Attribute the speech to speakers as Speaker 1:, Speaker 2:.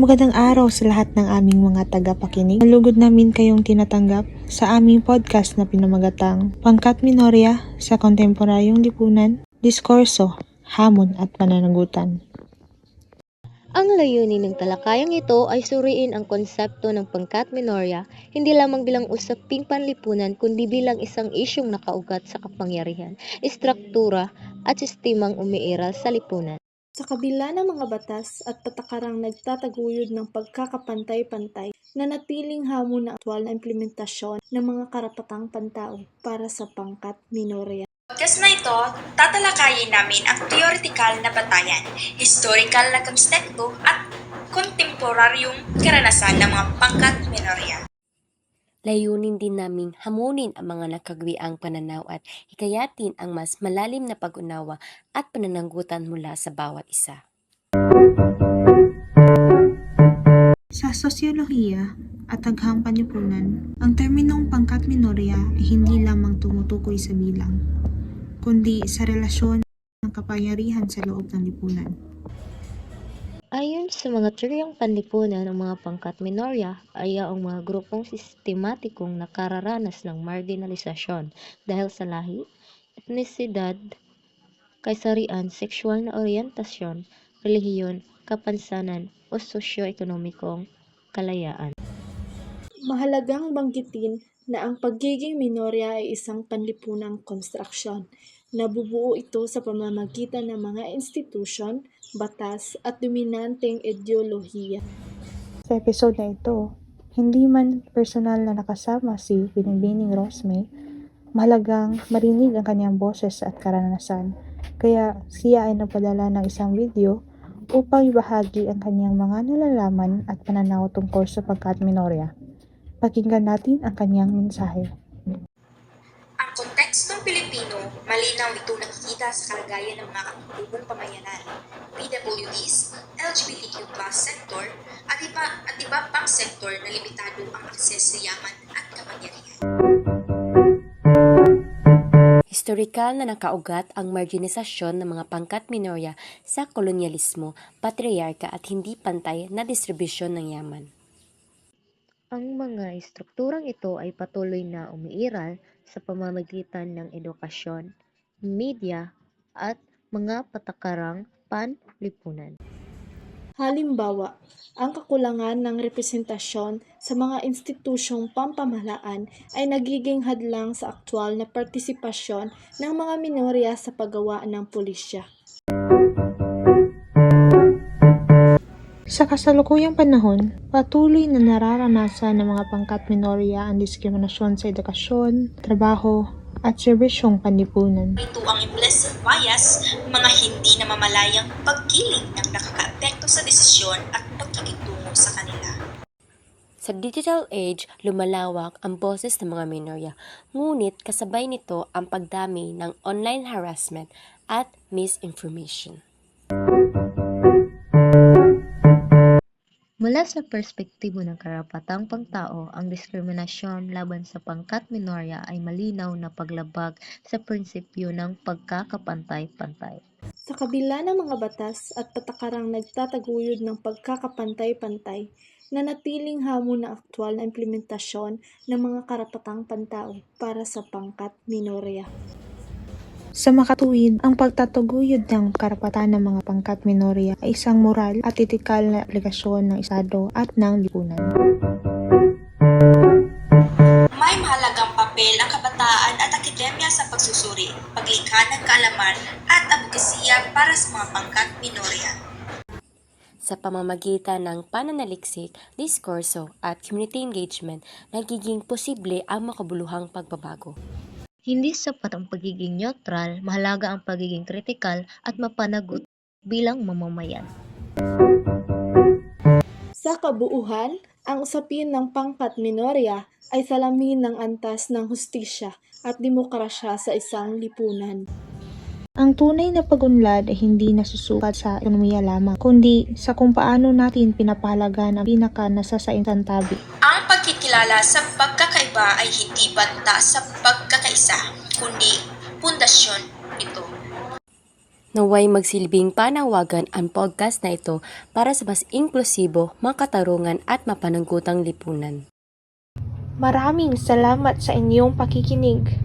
Speaker 1: Magandang araw sa lahat ng aming mga tagapakinig. Malugod namin kayong tinatanggap sa aming podcast na pinamagatang Pangkat Minorya sa Kontemporaryong Lipunan, Diskurso, Hamon at Pananagutan.
Speaker 2: Ang layunin ng talakayang ito ay suriin ang konsepto ng pangkat minorya hindi lamang bilang usaping panlipunan kundi bilang isang isyong nakaugat sa kapangyarihan, istruktura at sistemang umiiral sa lipunan.
Speaker 3: Sa kabila ng mga batas at patakarang nagtataguyod ng pagkakapantay-pantay, nanatiling hamon na aktwal na implementasyon ng mga karapatang pantao para sa pangkat minorya.
Speaker 4: Podcast na ito, tatalakayin namin ang theoretical na batayan, historical na konsepto at kontemporaryong karanasan ng mga pangkat minorya.
Speaker 2: Layunin din naming hamunin ang mga nakagwiang pananaw at hikayatin ang mas malalim na pag-unawa at pananagutan mula sa bawat isa.
Speaker 1: Sa sosyolohiya at taghang panlipunan, ang terminong pangkat minorya ay hindi lamang tumutukoy sa bilang, kundi sa relasyon ng kapangyarihan sa loob ng lipunan.
Speaker 2: Ayon sa mga teoryang panlipunan, ang mga pangkat minorya ay ang mga grupong sistematikong nakararanas ng marginalisasyon dahil sa lahi, etnisidad, kaysarian, sexual na oryentasyon, relihiyon, kapansanan o sosyo-ekonomikong kalayaan.
Speaker 3: Mahalagang banggitin na ang pagiging minorya ay isang panlipunang konstruksyon. Nabubuo ito sa pamamagitan ng mga institusyon, batas at dominanteng ideolohiya.
Speaker 1: Sa episode na ito, hindi man personal na nakasama si Binibining Rosme, mahalagang marinig ang kanyang boses at karanasan. Kaya siya ay nagpadala ng isang video upang ibahagi ang kanyang mga nalalaman at pananaw tungkol sa pangkat minorya. Pakinggan natin ang kanyang mensahe.
Speaker 4: Ang kontekstong Pilipino, malinaw ito nakikita sa kalagayan ng mga katutubong pamayanan, PWDs, LGBTQ+ sector, at iba pang sektor na limitado ang akses sa yaman at kapangyarihan.
Speaker 2: Historikal na nakaugat ang marginalisasyon ng mga pangkat minorya sa kolonyalismo, patriarka at hindi pantay na distribusyon ng yaman. Ang mga estrukturang ito ay patuloy na umiiral sa pamamagitan ng edukasyon, media, at mga patakarang panlipunan.
Speaker 3: Halimbawa, ang kakulangan ng representasyon sa mga institusyong pampamahalaan ay nagiging hadlang sa aktwal na partisipasyon ng mga minorya sa paggawa ng pulisya.
Speaker 1: Sa kasalukuyang panahon, patuloy na nararanasan ng mga pangkat minorya ang diskriminasyon sa edukasyon, trabaho, at serbisyong panlipunan.
Speaker 4: Ito ang implicit bias, mga hindi namamalayang pagkiling ng nakakaapekto sa desisyon at pagkikitungo sa kanila.
Speaker 2: Sa digital age, lumalawak ang boses ng mga minorya, ngunit kasabay nito ang pagdami ng online harassment at misinformation. Mula sa perspektibo ng karapatang pangtao, ang diskriminasyon laban sa pangkat minorya ay malinaw na paglabag sa prinsipyo ng pagkakapantay-pantay.
Speaker 3: Sa kabila ng mga batas at patakarang nagtataguyod ng pagkakapantay-pantay, nanatiling hamon na aktwal na implementasyon ng mga karapatang pantao para sa pangkat minorya.
Speaker 1: Sa makatuwid, ang pagtataguyod ng karapatan ng mga pangkat minorya ay isang moral at etikal na obligasyon ng Estado at ng lipunan.
Speaker 4: May mahalagang papel ang kabataan at akademya sa pagsusuri, paglikha ng kaalaman at advokasya para sa mga pangkat minorya.
Speaker 2: Sa pamamagitan ng pananaliksik, diskurso at community engagement, nagiging posible ang makabuluhang pagbabago. Hindi sapat ang pagiging neutral, mahalaga ang pagiging kritikal at mapanagot bilang mamamayan.
Speaker 3: Sa kabuuhan, ang usapin ng pangkat minorya ay salamin ng antas ng hustisya at demokrasya sa isang lipunan.
Speaker 1: Ang tunay na pag-unlad ay hindi nasusukat sa ekonomiya lamang, kundi sa kung paano natin pinapahalagan ang pinaka-nasasainsantabi.
Speaker 4: Ang pagkikilala sa pagkakaiba ay hindi banta sa pagkakaisa, kundi pundasyon nito.
Speaker 2: Naway magsilbing panawagan ang podcast na ito para sa mas inklusibo, makatarungan at mapanagutang lipunan.
Speaker 1: Maraming salamat sa inyong pakikinig.